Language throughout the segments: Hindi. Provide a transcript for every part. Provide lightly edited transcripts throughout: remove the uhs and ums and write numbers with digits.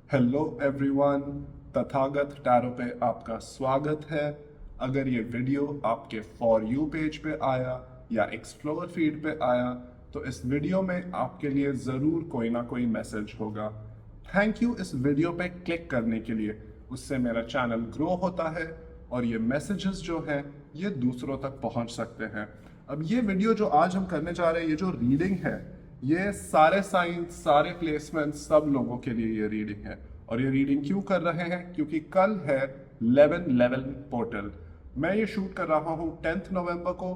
हेलो एवरीवन, तथागत टैरो पे आपका स्वागत है। अगर ये वीडियो आपके फॉर यू पेज पे आया या एक्सप्लोर फीड पे आया तो इस वीडियो में आपके लिए ज़रूर कोई ना कोई मैसेज होगा। थैंक यू इस वीडियो पे क्लिक करने के लिए। उससे मेरा चैनल ग्रो होता है और ये मैसेजेस जो हैं ये दूसरों तक पहुंच सकते हैं। अब ये वीडियो जो आज हम करने जा रहे हैं, ये जो रीडिंग है, ये सारे साइंस, सारे प्लेसमेंट, सब लोगों के लिए ये रीडिंग है। और ये रीडिंग क्यों कर रहे हैं? क्योंकि कल है 11/11 पोर्टल। मैं ये शूट कर रहा हूँ 10 नवंबर को।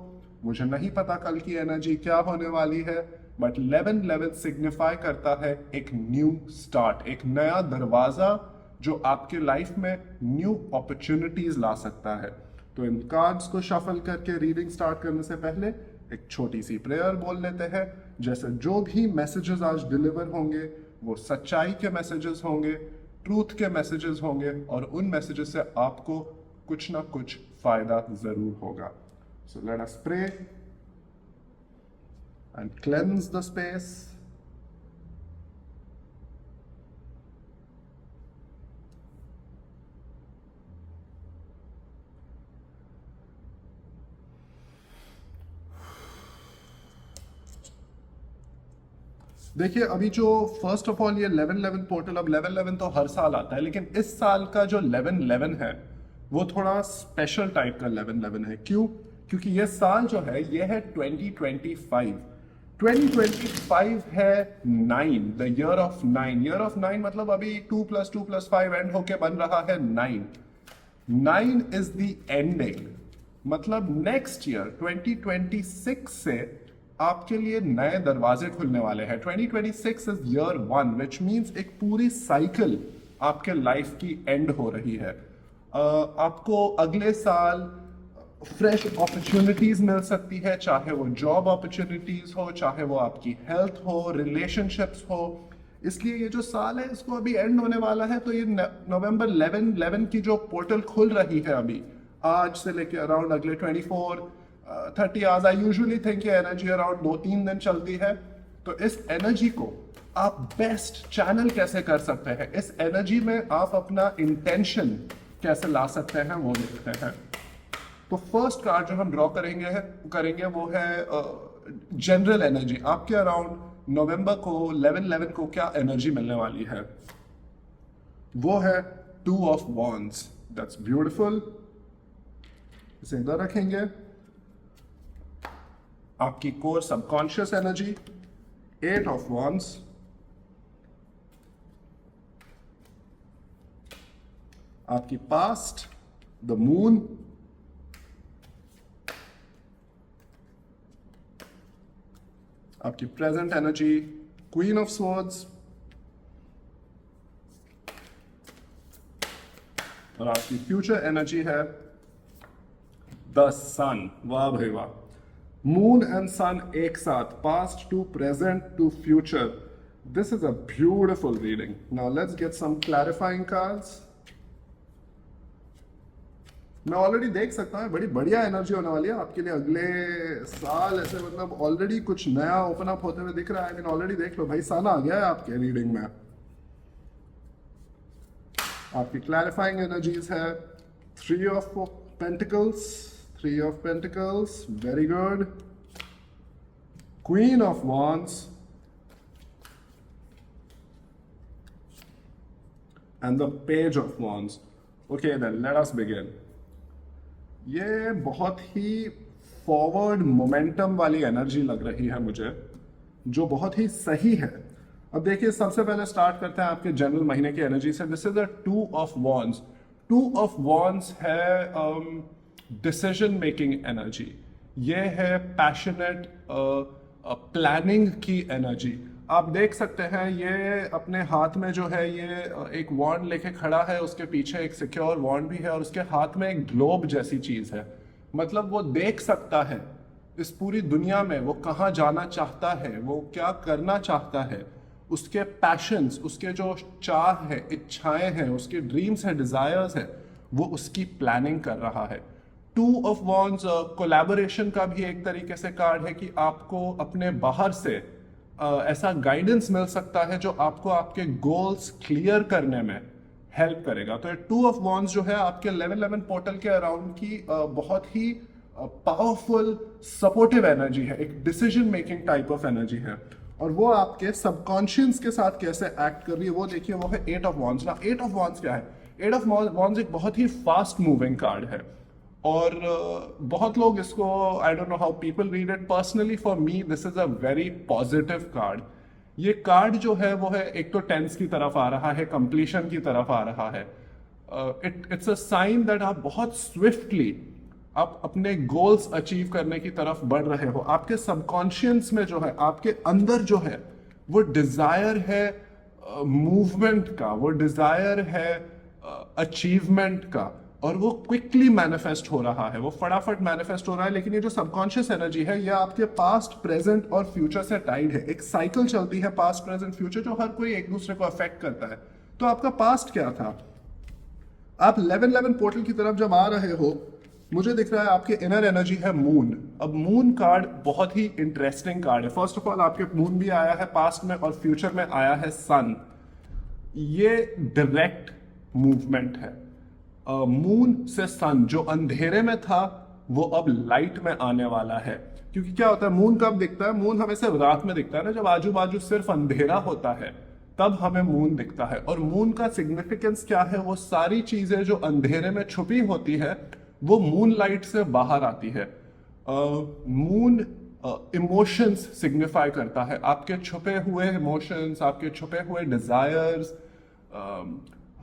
मुझे नहीं पता कल की एनर्जी क्या होने वाली है, बट 11/11 सिग्निफाई करता है एक न्यू स्टार्ट, एक नया दरवाजा जो आपके लाइफ में न्यू अपॉर्चुनिटीज ला सकता है। तो इन कार्ड्स को शफल करके रीडिंग स्टार्ट करने से पहले एक छोटी सी प्रेयर बोल लेते हैं। जैसे जो भी मैसेजेस आज डिलीवर होंगे वो सच्चाई के मैसेजेस होंगे, ट्रूथ के मैसेजेस होंगे, और उन मैसेजेस से आपको कुछ ना कुछ फायदा जरूर होगा। So let us pray and cleanse the space. देखिए, अभी जो फर्स्ट ऑफ ऑल ये 11/11 पोर्टल, अब 11/11 तो हर साल आता है, लेकिन इस साल का जो 11/11 है वो थोड़ा स्पेशल टाइप का 11/11 है। क्यों? क्योंकि ये साल जो है ये है 2025। 2025 है 9, the year of 9। Year of 9 मतलब अभी 2 + 2 + 5 एंड होके बन रहा है 9। 9 इज द एंडिंग। मतलब नेक्स्ट ईयर 2026 से आपके लिए नए दरवाजे खुलने वाले हैं। 2026 इज ईयर 1, विच मीन्स एक पूरी साइकिल आपके लाइफ की एंड हो रही है। आपको अगले साल फ्रेश अपॉर्चुनिटीज मिल सकती है, चाहे वो जॉब अपॉर्चुनिटीज हो, चाहे वो आपकी हेल्थ हो, रिलेशनशिप्स हो। इसलिए ये जो साल है इसको अभी एंड होने वाला है, तो ये नवंबर 11/11 की जो पोर्टल खुल रही है अभी, आज से लेके अराउंड अगले 24-30 आवर्स, आई यूजुअली थिंक ये एनर्जी अराउंड 2-3 दिन चलती है। तो इस एनर्जी को आप बेस्ट चैनल कैसे कर सकते हैं, इस एनर्जी में आप अपना इंटेंशन कैसे ला सकते हैं, वो देखते हैं। तो फर्स्ट कार्ड जो हम ड्रॉ करेंगे वो है जनरल एनर्जी। आपके अराउंड नवंबर को 11/11 को क्या एनर्जी मिलने वाली है? वो है 2 ऑफ वॉन्ड्स। That's beautiful. इसे इधर रखेंगे। आपकी core subconscious energy 8 of wands. आपकी पास्ट द मून। आपकी present energy queen of swords. और आपकी फ्यूचर एनर्जी है द सन। वाह भाई वाह, मून एंड सन एक साथ, past to present to future. This is a beautiful reading. Now let's get some clarifying cards. मैं ऑलरेडी देख सकता हूँ बड़ी बढ़िया एनर्जी होने वाली है आपके लिए अगले साल। ऐसे मतलब ऑलरेडी कुछ नया ओपन अप होते हुए दिख रहा है। ऑलरेडी देख लो भाई, सन आ गया है आपके रीडिंग में। आपकी क्लैरिफाइंग एनर्जीज है 3 of pentacles. 3 of pentacles, very good. Queen of wands and the page of wands. Okay then let us begin. ये बहुत ही फॉरवर्ड मोमेंटम वाली एनर्जी लग रही है मुझे, जो बहुत ही सही है। अब देखिए, सबसे पहले स्टार्ट करते हैं आपके जनरल महीने की एनर्जी से। This is a 2 of wands. 2 of wands है डिसीजन मेकिंग एनर्जी। ये है पैशनेट प्लानिंग की एनर्जी। आप देख सकते हैं ये अपने हाथ में जो है ये एक वॉन्ड लेके खड़ा है, उसके पीछे एक सिक्योर वॉन्ड भी है और उसके हाथ में एक ग्लोब जैसी चीज है। मतलब वो देख सकता है इस पूरी दुनिया में वो कहाँ जाना चाहता है, वो क्या करना चाहता है, उसके पैशंस, उसके जो चाह है, इच्छाएं हैं, उसके ड्रीम्स हैं, डिजायर्स हैं, वो उसकी प्लानिंग कर रहा है। 2 ऑफ वॉन्ड्स कोलैबोरेशन का भी एक तरीके से कार्ड है कि आपको अपने बाहर से ऐसा गाइडेंस मिल सकता है जो आपको आपके गोल्स क्लियर करने में हेल्प करेगा। तो ये टू ऑफ वॉन्ड्स जो है आपके 11-11 पोर्टल के अराउंड की बहुत ही पावरफुल सपोर्टिव एनर्जी है, एक decision making type of energy है। और वो आपके सबकॉन्शियस के साथ कैसे एक्ट कर रही है वो देखिए, वो है 8 ऑफ वॉन्ड्स। ना 8 ऑफ वॉन्ड्स क्या है? 8 ऑफ वॉन्ड्स एक बहुत ही फास्ट मूविंग कार्ड है और बहुत लोग इसको, I don't know how people read it, personally for me this is a very positive card. ये कार्ड जो है वो है, एक तो टेंस की तरफ आ रहा है, कंप्लीशन की तरफ आ रहा है। इट्स अ साइन दैट आप बहुत स्विफ्टली आप अपने गोल्स अचीव करने की तरफ बढ़ रहे हो। आपके सबकॉन्शियस में जो है, आपके अंदर जो है, वो डिजायर है मूवमेंट का, वो डिजायर है अचीवमेंट का, और वो क्विकली मैनिफेस्ट हो रहा है, वो फटाफट मैनिफेस्ट हो रहा है। लेकिन ये जो सबकॉन्शियस एनर्जी है, ये आपके पास्ट, प्रेजेंट और फ्यूचर से टाइड है। एक साइकिल चलती है पास्ट, प्रेजेंट, फ्यूचर, जो हर कोई एक दूसरे को अफेक्ट करता है। तो आपका पास्ट क्या था? आप 11-11 पोर्टल की तरफ जब आ रहे हो, मुझे दिख रहा है आपके इनर एनर्जी है मून। अब मून कार्ड बहुत ही इंटरेस्टिंग कार्ड है। फर्स्ट ऑफ ऑल आपके मून भी आया है पास्ट में और फ्यूचर में आया है सन। ये डायरेक्ट मूवमेंट है। मून से सन जो अंधेरे में था वो अब लाइट में आने वाला है। क्योंकि क्या होता है, मून कब दिखता है? मून हमें सिर्फ रात में दिखता है ना, जब आजू बाजू सिर्फ अंधेरा होता है तब हमें मून दिखता है। और मून का सिग्निफिकेंस क्या है? वो सारी चीजें जो अंधेरे में छुपी होती है वो मून लाइट से बाहर आती है। मून इमोशंस सिग्निफाई करता है, आपके छुपे हुए इमोशंस, आपके छुपे हुए डिजायर्स,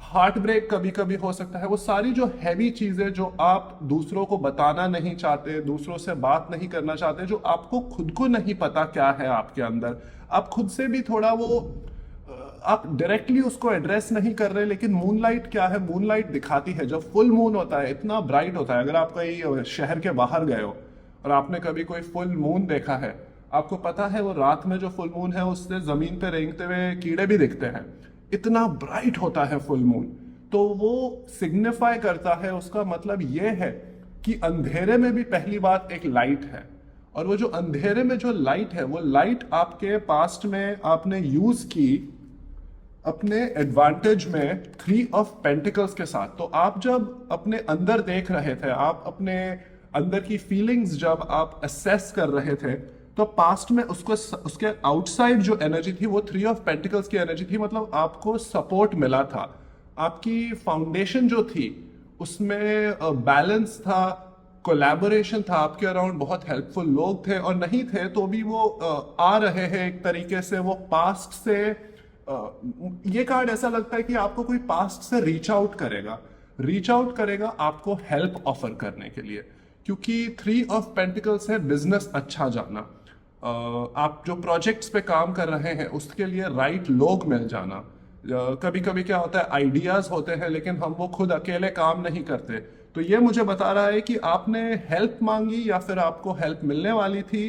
हार्ट ब्रेक कभी कभी हो सकता है। वो सारी जो हैवी चीजें जो आप दूसरों को बताना नहीं चाहते, दूसरों से बात नहीं करना चाहते, जो आपको खुद को नहीं पता क्या है आपके अंदर, आप खुद से भी थोड़ा वो आप डायरेक्टली उसको एड्रेस नहीं कर रहे। लेकिन मूनलाइट क्या है? मूनलाइट दिखाती है, जब फुल मून होता है इतना ब्राइट होता है। अगर आप कहीं शहर के बाहर गए हो और आपने कभी कोई फुल मून देखा है, आपको पता है वो रात में जो फुल मून है उससे जमीन पे रेंगते हुए कीड़े भी दिखते हैं, इतना ब्राइट होता है फुल मून। तो वो सिग्निफाई करता है, उसका मतलब ये है कि अंधेरे में भी पहली बात एक लाइट है। और वो जो अंधेरे में जो लाइट है, वो लाइट आपके पास्ट में आपने यूज की अपने एडवांटेज में 3 ऑफ पेंटिकल्स के साथ। तो आप जब अपने अंदर देख रहे थे, आप अपने अंदर की फीलिंग्स जब आप असेस कर रहे थे, तो पास्ट में उसको, उसके आउटसाइड जो एनर्जी थी वो 3 ऑफ पेंटिकल्स की एनर्जी थी। मतलब आपको सपोर्ट मिला था, आपकी फाउंडेशन जो थी उसमें बैलेंस था, कोलैबोरेशन था, आपके अराउंड बहुत हेल्पफुल लोग थे, और नहीं थे तो भी वो आ रहे हैं एक तरीके से। वो पास्ट से ये कार्ड ऐसा लगता है कि आपको कोई पास्ट से रीच आउट करेगा आपको हेल्प ऑफर करने के लिए। क्योंकि 3 ऑफ पेंटिकल्स है बिजनेस अच्छा जाना, आप जो प्रोजेक्ट्स पे काम कर रहे हैं उसके लिए राइट लोग मिल जाना। कभी कभी क्या होता है, आइडियाज होते हैं लेकिन हम वो खुद अकेले काम नहीं करते। तो ये मुझे बता रहा है कि आपने हेल्प मांगी या फिर आपको हेल्प मिलने वाली थी,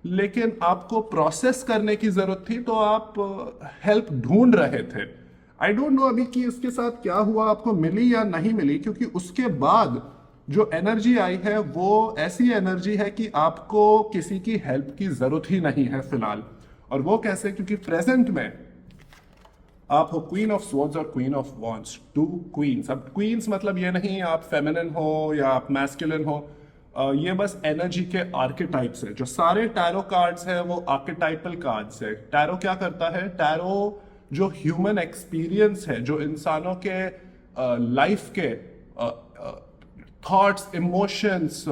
लेकिन आपको प्रोसेस करने की जरूरत थी, तो आप हेल्प ढूंढ रहे थे। आई डोंट नो अभी कि इसके साथ क्या हुआ, आपको मिली या नहीं मिली, क्योंकि उसके बाद जो एनर्जी आई है वो ऐसी एनर्जी है कि आपको किसी की हेल्प की जरूरत ही नहीं है फिलहाल। और वो कैसे? क्योंकि प्रेजेंट में आप हो क्वीन ऑफ स्वॉर्ड्स और क्वीन ऑफ वॉन्ड्स, 2 क्वींस। अब क्वींस मतलब ये नहीं आप फेमिनिन हो या आप मैस्कुलिन हो, ये बस एनर्जी के आर्केटाइप्स है। जो सारे टैरो कार्ड्स है वो आर्केटाइपल कार्ड्स है। टैरो क्या करता है? टैरो जो ह्यूमन एक्सपीरियंस है, जो इंसानों के लाइफ के थॉट्स, इमोशंस,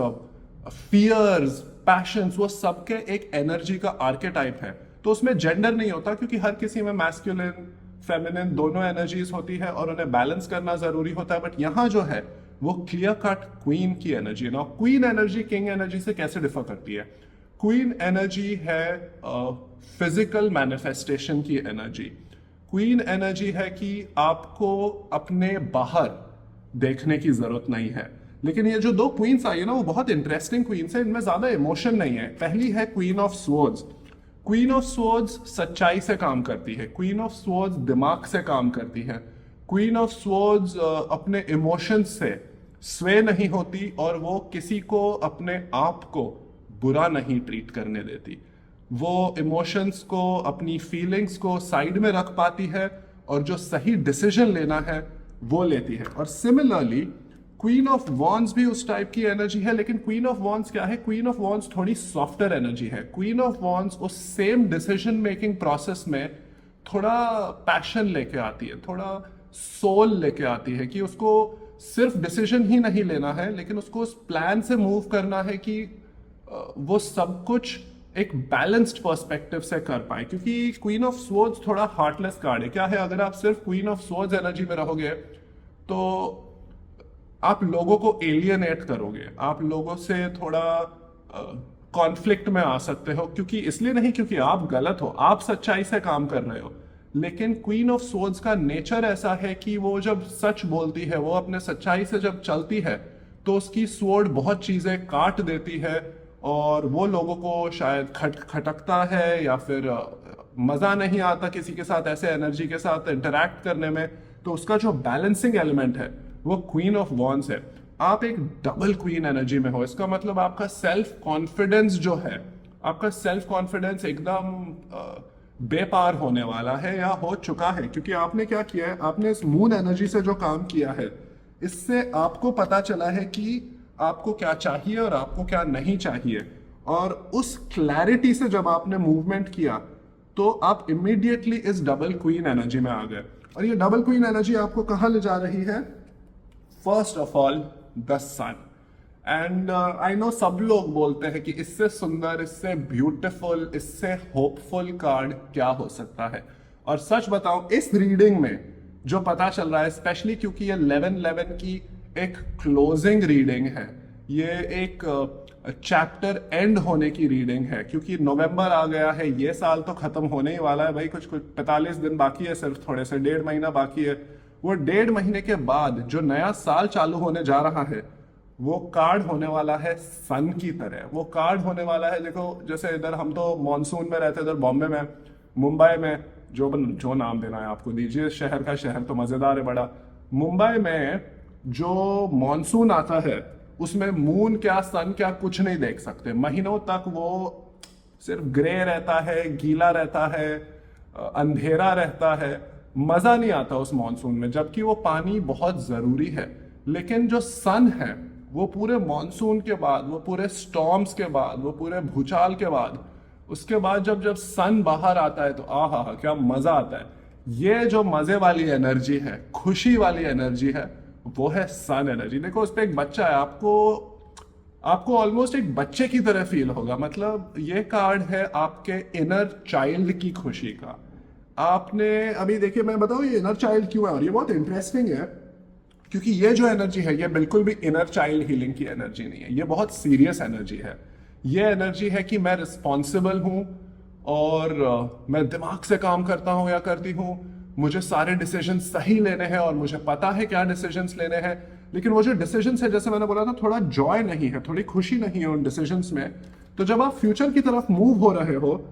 फियर्स, पैशंस, वो सबके एक एनर्जी का आर्केटाइप है। तो उसमें जेंडर नहीं होता, क्योंकि हर किसी में मैस्कुलिन, फेमिनिन दोनों एनर्जीज होती है और उन्हें बैलेंस करना जरूरी होता है। बट यहाँ जो है वो क्लियर कट क्वीन की एनर्जी है ना। क्वीन एनर्जी किंग एनर्जी से कैसे डिफर करती है? क्वीन एनर्जी है फिजिकल मैनिफेस्टेशन की एनर्जी। क्वीन एनर्जी है कि आपको अपने बाहर देखने की जरूरत नहीं है। लेकिन ये जो 2 क्वींस आई है ना, वो बहुत इंटरेस्टिंग क्वींस है, इनमें ज्यादा इमोशन नहीं है। पहली है queen of swords. Queen of swords सच्चाई से काम करती है, क्वीन ऑफ स्वॉर्ड्स दिमाग से काम करती है, क्वीन ऑफ स्वॉर्ड्स अपने इमोशंस से स्वे नहीं होती और वो किसी को, अपने आप को बुरा नहीं ट्रीट करने देती। वो इमोशंस को, अपनी फीलिंग्स को साइड में रख पाती है और जो सही डिसीजन लेना है वो लेती है। और सिमिलरली क्वीन ऑफ वॉन्ड्स भी उस टाइप की एनर्जी है, लेकिन क्वीन ऑफ वॉन्ड्स क्या है? क्वीन ऑफ वॉन्ड्स थोड़ी सॉफ्टर एनर्जी है। क्वीन ऑफ वॉन्ड्स उस सेम डिसीजन मेकिंग प्रोसेस में थोड़ा पैशन लेके आती है, थोड़ा सोल लेके आती है, कि उसको सिर्फ डिसीजन ही नहीं लेना है, लेकिन उसको उस प्लान से मूव करना है कि वो सब कुछ एक बैलेंस्ड पर्सपेक्टिव से कर पाए। क्योंकि क्वीन ऑफ स्वॉर्ड्स थोड़ा हार्टलेस कार्ड है। क्या है, अगर आप सिर्फ क्वीन ऑफ स्वॉर्ड्स एनर्जी में रहोगे तो आप लोगों को एलियनेट करोगे, आप लोगों से थोड़ा कॉन्फ्लिक्ट में आ सकते हो। क्योंकि इसलिए नहीं क्योंकि आप गलत हो, आप सच्चाई से काम कर रहे हो, लेकिन क्वीन ऑफ स्वॉर्ड्स का नेचर ऐसा है कि वो जब सच बोलती है, वो अपने सच्चाई से जब चलती है, तो उसकी स्वॉर्ड बहुत चीजें काट देती है और वो लोगों को शायद खटकता है या फिर मजा नहीं आता किसी के साथ ऐसे एनर्जी के साथ इंटरैक्ट करने में। तो उसका जो बैलेंसिंग एलिमेंट है वो क्वीन ऑफ वॉन्ड्स है। आप एक डबल क्वीन एनर्जी में हो, इसका मतलब आपका सेल्फ कॉन्फिडेंस जो है, आपका सेल्फ कॉन्फिडेंस एकदम बेपार होने वाला है या हो चुका है। क्योंकि आपने क्या किया है, आपने इस मून एनर्जी से जो काम किया है, इससे आपको पता चला है कि आपको क्या चाहिए और आपको क्या नहीं चाहिए। और उस क्लैरिटी से जब आपने मूवमेंट किया तो आप इमीडिएटली इस डबल क्वीन एनर्जी में आ गए। और ये डबल क्वीन एनर्जी आपको कहाँ ले जा रही है? First of all the sun. And I know सब लोग बोलते हैं कि इससे सुंदर, इससे ब्यूटीफुल, इससे होपफुल कार्ड क्या हो सकता है। और सच बताऊं, इस रीडिंग में जो पता चल रहा है, स्पेशली क्योंकि ये 11-11 की एक क्लोजिंग रीडिंग है, ये एक चैप्टर एंड होने की रीडिंग है। क्योंकि नवंबर आ गया है, ये साल तो खत्म होने ही वाला है भाई, कुछ 45 दिन बाकी है, सिर्फ थोड़े से 1.5 महीना बाकी है। वो 1.5 महीने के बाद जो नया साल चालू होने जा रहा है, वो कार्ड होने वाला है सन की तरह। वो कार्ड होने वाला है, देखो जैसे इधर हम तो मॉनसून में रहते, इधर बॉम्बे में, मुंबई में, जो नाम देना है आपको दीजिए, शहर का शहर तो मजेदार है बड़ा। मुंबई में जो मॉनसून आता है उसमें मून क्या सन क्या कुछ नहीं देख सकते, महीनों तक वो सिर्फ ग्रे रहता है, गीला रहता है, अंधेरा रहता है, मजा नहीं आता उस मॉनसून में, जबकि वो पानी बहुत जरूरी है। लेकिन जो सन है वो पूरे मॉनसून के बाद, वो पूरे स्टॉर्म्स के बाद, वो पूरे भूचाल के बाद, उसके बाद जब जब सन बाहर आता है तो आहा हा क्या मजा आता है। ये जो मजे वाली एनर्जी है, खुशी वाली एनर्जी है, वो है सन एनर्जी। देखो उस पर एक बच्चा है, आपको ऑलमोस्ट एक बच्चे की तरह फील होगा। मतलब ये कार्ड है आपके इनर चाइल्ड की खुशी का। आपने अभी देखिए, मैं बताऊं ये इनर चाइल्ड क्यों है, और ये बहुत इंटरेस्टिंग है क्योंकि ये जो एनर्जी है ये बिल्कुल भी इनर चाइल्ड हीलिंग की एनर्जी नहीं है, ये बहुत सीरियस एनर्जी है। ये एनर्जी है कि मैं रिस्पॉन्सिबल हूं और मैं दिमाग से काम करता हूं या करती हूं, मुझे सारे डिसीजन सही लेने हैं और मुझे पता है क्या डिसीजंस लेने हैं। लेकिन वो जो डिसीजंस है, जैसे मैंने बोला था, थोड़ा जॉय नहीं है, थोड़ी खुशी नहीं है उन डिसीजंस में। तो जब आप फ्यूचर की तरफ मूव हो रहे हो,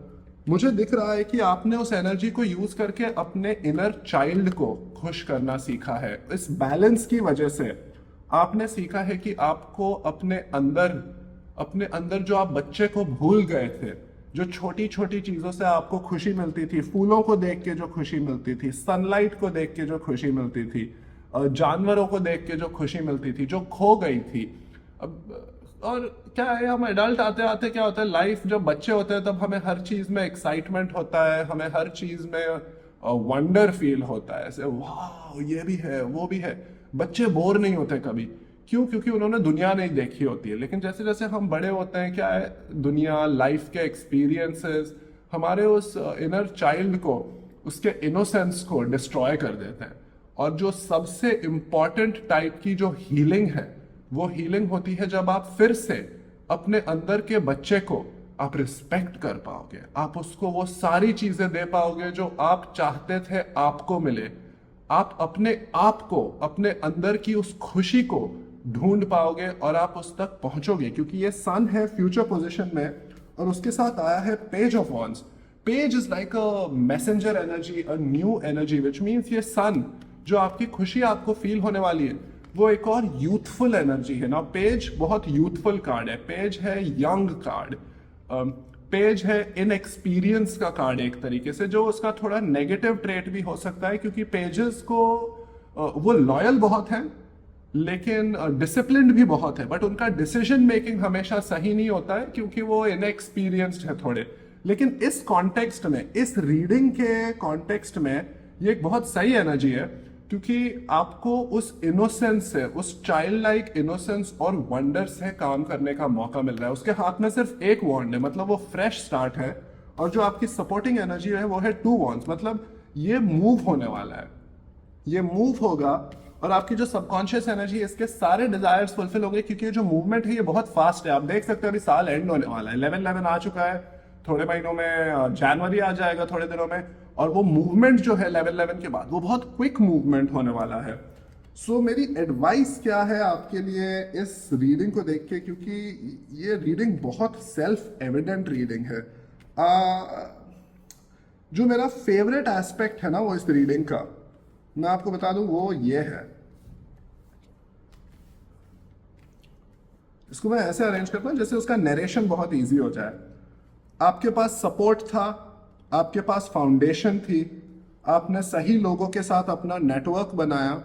मुझे दिख रहा है कि आपने उस एनर्जी को यूज करके अपने इनर चाइल्ड को खुश करना सीखा है। इस बैलेंस की वजह से आपने सीखा है कि आपको अपने अंदर जो आप बच्चे को भूल गए थे, जो छोटी छोटी चीजों से आपको खुशी मिलती थी, फूलों को देख के जो खुशी मिलती थी, सनलाइट को देख के जो खुशी मिलती थी, जानवरों को देख के जो खुशी मिलती थी, जो खो गई थी। अब और क्या है, हम एडल्ट आते आते क्या होता है, लाइफ जब बच्चे होते हैं तब हमें हर चीज में एक्साइटमेंट होता है, हमें हर चीज में वंडर फील होता है, ऐसे वाह ये भी है वो भी है। बच्चे बोर नहीं होते कभी, क्यों? क्योंकि उन्होंने दुनिया नहीं देखी होती है। लेकिन जैसे जैसे हम बड़े होते हैं, क्या है, दुनिया, लाइफ के एक्सपीरियंसेस हमारे उस इनर चाइल्ड को, उसके इनोसेंस को डिस्ट्रॉय कर देते हैं। और जो सबसे इंपॉर्टेंट टाइप की जो हीलिंग है, वो हीलिंग होती है जब आप फिर से अपने अंदर के बच्चे को आप रिस्पेक्ट कर पाओगे, आप उसको वो सारी चीजें दे पाओगे जो आप चाहते थे आपको मिले। आप अपने आप को, अपने अंदर की उस खुशी को ढूंढ पाओगे और आप उस तक पहुंचोगे। क्योंकि ये सन है फ्यूचर पोजीशन में और उसके साथ आया है page of wands. Page is like a messenger energy, a new energy, which means ये सन जो आपकी खुशी आपको फील होने वाली है, वो एक और यूथफुल एनर्जी है ना। पेज बहुत यूथफुल कार्ड है, पेज है यंग कार्ड। पेज है इनएक्सपीरियंस का कार्ड एक तरीके से, जो उसका थोड़ा नेगेटिव ट्रेट भी हो सकता है, क्योंकि पेजेस को वो लॉयल बहुत हैं लेकिन डिसिप्लिन्ड भी बहुत है, बट उनका डिसीजन मेकिंग हमेशा सही नहीं होता है क्योंकि वो इनएक्सपीरियंस्ड है थोड़े। लेकिन इस कॉन्टेक्स्ट में, इस रीडिंग के कॉन्टेक्स्ट में ये एक बहुत सही एनर्जी है, क्योंकि आपको उस इनोसेंस से, उस चाइल्ड लाइक इनोसेंस और वंडर से काम करने का मौका मिल रहा है। उसके हाथ में सिर्फ एक वॉन्ड है, मतलब वो फ्रेश स्टार्ट है, और जो आपकी सपोर्टिंग एनर्जी है वो है 2 वॉन्ड्स, मतलब ये मूव होने वाला है, ये मूव होगा, और आपकी जो सबकॉन्शियस एनर्जी है इसके सारे डिजायर्स फुलफिल होंगे, क्योंकि जो मूवमेंट है ये बहुत फास्ट है। आप देख सकते हैं अभी साल एंड होने वाला है, 11/11 आ चुका है, थोड़े महीनों में जनवरी आ जाएगा, थोड़े दिनों में, और वो मूवमेंट जो है 11/11 के बाद वो बहुत क्विक मूवमेंट होने वाला है। सो मेरी एडवाइस क्या है आपके लिए इस रीडिंग को देख के, क्योंकि ये रीडिंग बहुत सेल्फ एविडेंट रीडिंग है। जो मेरा फेवरेट एस्पेक्ट है ना वो इस रीडिंग का, मैं आपको बता दूं, वो ये है। इसको मैं ऐसे अरेंज करता हूं जैसे उसका नरेशन बहुत इजी हो जाए। आपके पास सपोर्ट था, आपके पास फाउंडेशन थी, आपने सही लोगों के साथ अपना नेटवर्क बनाया,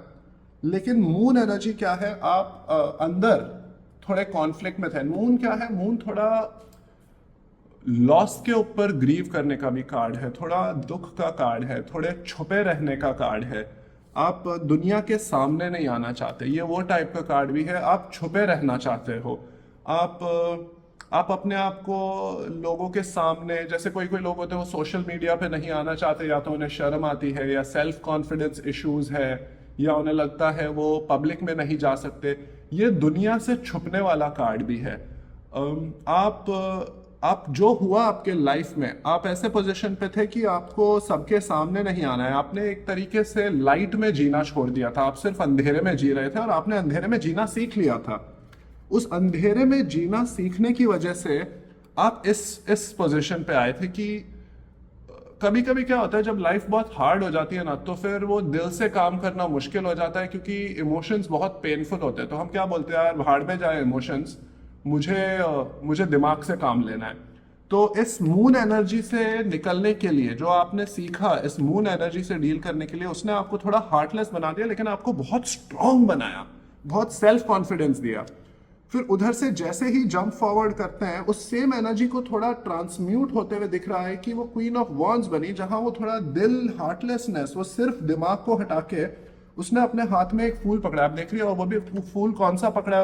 लेकिन मून एनर्जी क्या है, आप अंदर थोड़े कॉन्फ्लिक्ट में थे। मून क्या है, मून थोड़ा लॉस के ऊपर ग्रीव करने का भी कार्ड है, थोड़ा दुख का कार्ड है, थोड़े छुपे रहने का कार्ड है। आप दुनिया के सामने नहीं आना चाहते, ये वो टाइप का कार्ड भी है। आप छुपे रहना चाहते हो, आप अपने आप को लोगों के सामने, जैसे कोई कोई लोग होते हैं वो सोशल मीडिया पे नहीं आना चाहते, या तो उन्हें शर्म आती है, या सेल्फ कॉन्फिडेंस इश्यूज है, या उन्हें लगता है वो पब्लिक में नहीं जा सकते। ये दुनिया से छुपने वाला कार्ड भी है। आप जो हुआ आपके लाइफ में, आप ऐसे पोजीशन पे थे कि आपको सबके सामने नहीं आना है, आपने एक तरीके से लाइट में जीना छोड़ दिया था, आप सिर्फ अंधेरे में जी रहे थे, और आपने अंधेरे में जीना सीख लिया था। उस अंधेरे में जीना सीखने की वजह से आप इस पोजीशन पे आए थे कि कभी कभी क्या होता है जब लाइफ बहुत हार्ड हो जाती है ना, तो फिर वो दिल से काम करना मुश्किल हो जाता है, क्योंकि इमोशंस बहुत पेनफुल होते हैं। तो हम क्या बोलते हैं, यार भाड़ में जाए इमोशंस, मुझे दिमाग से काम लेना है। तो इस मून एनर्जी से निकलने के लिए जो आपने सीखा, इस मून एनर्जी से डील करने के लिए, उसने आपको थोड़ा हार्टलेस बना दिया, लेकिन आपको बहुत स्ट्रांग बनाया, बहुत सेल्फ कॉन्फिडेंस दिया। फिर उधर से जैसे ही जंप फॉरवर्ड करते हैं, उस सेम एनर्जी को थोड़ा ट्रांसम्यूट होते हुए दिख रहा है कि वो क्वीन ऑफ वॉन्ड्स बनी, जहां वो थोड़ा दिल, हार्टलेसनेस, वो सिर्फ दिमाग को हटा के उसने अपने हाथ में एक फूल पकड़ा। आप देख रही हो, वो भी फूल कौन सा पकड़ा है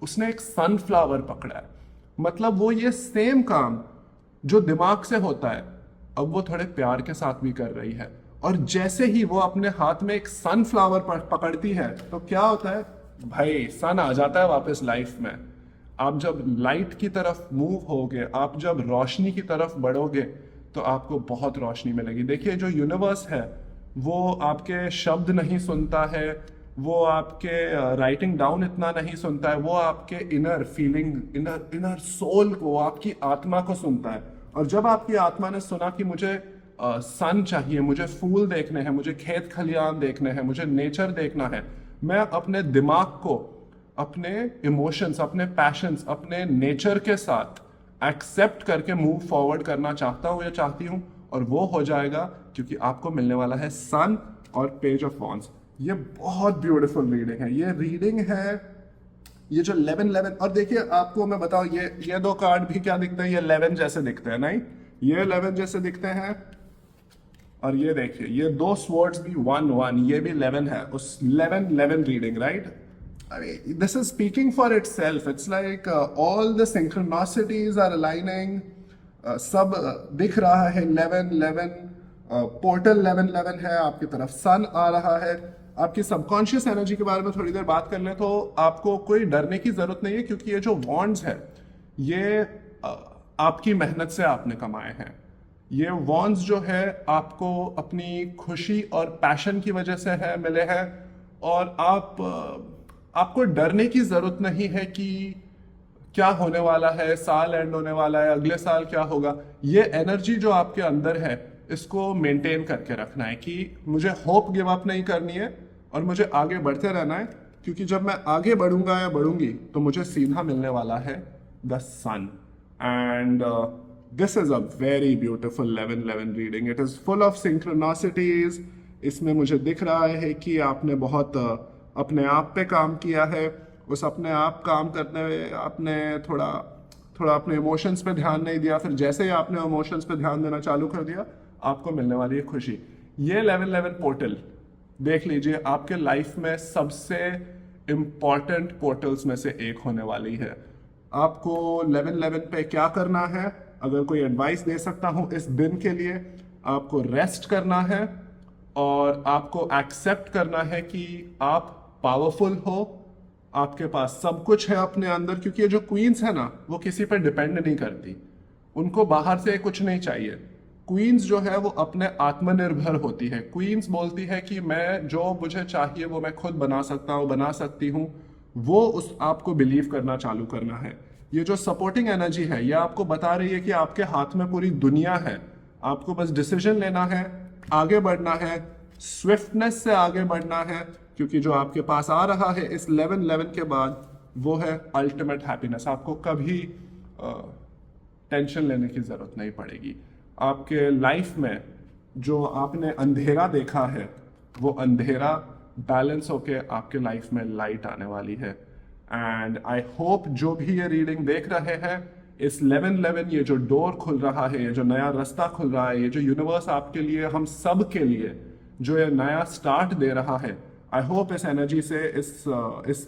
उसने एक सनफ्लावर पकड़ा है। मतलब वो ये सेम काम जो दिमाग से होता है, अब वो थोड़े प्यार के साथ भी कर रही है। और जैसे ही वो अपने हाथ में एक सनफ्लावर पकड़ती है, तो क्या होता है भाई, सन आ जाता है वापस लाइफ में। आप जब लाइट की तरफ मूव होगे, आप जब रोशनी की तरफ बढ़ोगे, तो आपको बहुत रोशनी मिलेगी। देखिए, जो यूनिवर्स है वो आपके शब्द नहीं सुनता है, वो आपके राइटिंग डाउन इतना नहीं सुनता है, वो आपके इनर फीलिंग, इनर सोल को, आपकी आत्मा को सुनता है। और जब आपकी आत्मा ने सुना कि मुझे सन चाहिए, मुझे फूल देखने हैं, मुझे खेत खलियान देखने हैं, मुझे नेचर देखना है, मैं अपने दिमाग को अपने इमोशंस, अपने पैशंस, अपने नेचर के साथ एक्सेप्ट करके मूव फॉरवर्ड करना चाहता हूँ या चाहती हूँ, और वो हो जाएगा, क्योंकि आपको मिलने वाला है सन और पेज ऑफ वॉन्ड्स। ये बहुत ब्यूटीफुल रीडिंग है, ये रीडिंग है, ये जो 11/11। और देखिए, आपको मैं बताऊं, ये दो कार्ड भी क्या दिखते हैं, ये 11 जैसे दिखते हैं, नहीं, ये 11 जैसे दिखते हैं। और ये देखिए, ये दो स्वर्ड्स भी 1/1, ये भी 11 है, उस 11/11 reading, right. This is speaking for itself. It's like all the synchronicities are aligning, सब दिख रहा है 11/11, पोर्टल 11/11 है, आपकी तरफ सन आ रहा है। आपकी सबकॉन्शियस एनर्जी के बारे में थोड़ी देर बात कर लें, तो आपको कोई डरने की जरूरत नहीं है, क्योंकि ये जो वॉन्ड्स है, ये आपकी मेहनत से आपने कमाए हैं। ये वॉन्ड्स जो है आपको अपनी खुशी और पैशन की वजह से है मिले हैं, और आपको डरने की जरूरत नहीं है कि क्या होने वाला है, साल एंड होने वाला है, अगले साल क्या होगा। ये एनर्जी जो आपके अंदर है, इसको मेंटेन करके रखना है कि मुझे होप गिव अप नहीं करनी है, और मुझे आगे बढ़ते रहना है, क्योंकि जब मैं आगे बढ़ूंगा या बढ़ूंगी, तो मुझे सीधा मिलने वाला है the sun. And This is a very beautiful 11-11 reading. It is full of synchronicities. इसमें मुझे दिख रहा है कि आपने बहुत अपने आप पे काम किया है. उस अपने आप काम करने में आपने थोड़ा अपने इमोशंस पे ध्यान नहीं दिया. फिर जैसे ही आपने इमोशंस पे ध्यान देना चालू कर दिया, आपको मिलने वाली है खुशी. ये 11-11 पोर्टल देख लीजिए, आपके लाइफ में सबसे इम्पॉर्टेंट पोर्टल्स में से एक होने वाली है. आपको 11-11 पे क्या करना है, अगर कोई एडवाइस दे सकता हूं इस दिन के लिए, आपको रेस्ट करना है और आपको एक्सेप्ट करना है कि आप पावरफुल हो, आपके पास सब कुछ है अपने अंदर. क्योंकि ये जो क्वींस है ना, वो किसी पर डिपेंड नहीं करती, उनको बाहर से कुछ नहीं चाहिए. क्वींस जो है वो अपने आत्मनिर्भर होती है. क्वींस बोलती है कि मैं जो मुझे चाहिए वो मैं खुद बना सकता हूँ, बना सकती हूँ. वो उस आपको बिलीव करना चालू करना है. ये जो सपोर्टिंग एनर्जी है, ये आपको बता रही है कि आपके हाथ में पूरी दुनिया है. आपको बस डिसीजन लेना है, आगे बढ़ना है, स्विफ्टनेस से आगे बढ़ना है. क्योंकि जो आपके पास आ रहा है इस 11-11 के बाद, वो है अल्टीमेट हैप्पीनेस. आपको कभी टेंशन लेने की जरूरत नहीं पड़ेगी. आपके लाइफ में जो आपने अंधेरा देखा है, वो अंधेरा बैलेंस होके आपके लाइफ में लाइट आने वाली है. एंड आई होप जो भी ये रीडिंग देख रहे हैं, इस 11-11 ये जो डोर खुल रहा है, ये जो नया रास्ता खुल रहा है, ये जो यूनिवर्स आपके लिए, हम सब के लिए जो ये नया स्टार्ट दे रहा है, आई होप इस एनर्जी से इस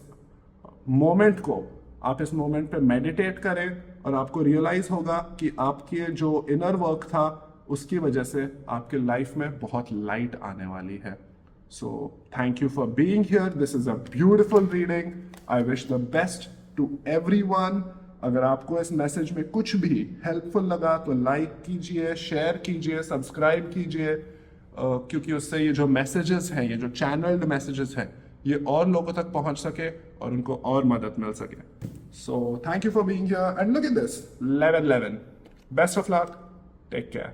मोमेंट को आप इस मोमेंट पे मेडिटेट करें और आपको रियलाइज होगा कि आपके जो इनर वर्क था उसकी वजह से आपके लाइफ में बहुत लाइट आने वाली है. So thank you for being here. This is a beautiful reading. I wish the best to everyone. अगर आपको इस मैसेज में कुछ भी हेल्पफुल लगा तो लाइक कीजिए, शेयर कीजिए, सब्सक्राइब कीजिए, क्योंकि उससे ये जो मैसेजेस हैं, ये जो चैनल्ड मैसेजेस हैं, ये और लोगों तक पहुंच सके और उनको और मदद मिल सके. So thank you for being here and look at this 11-11. Best of luck. Take care.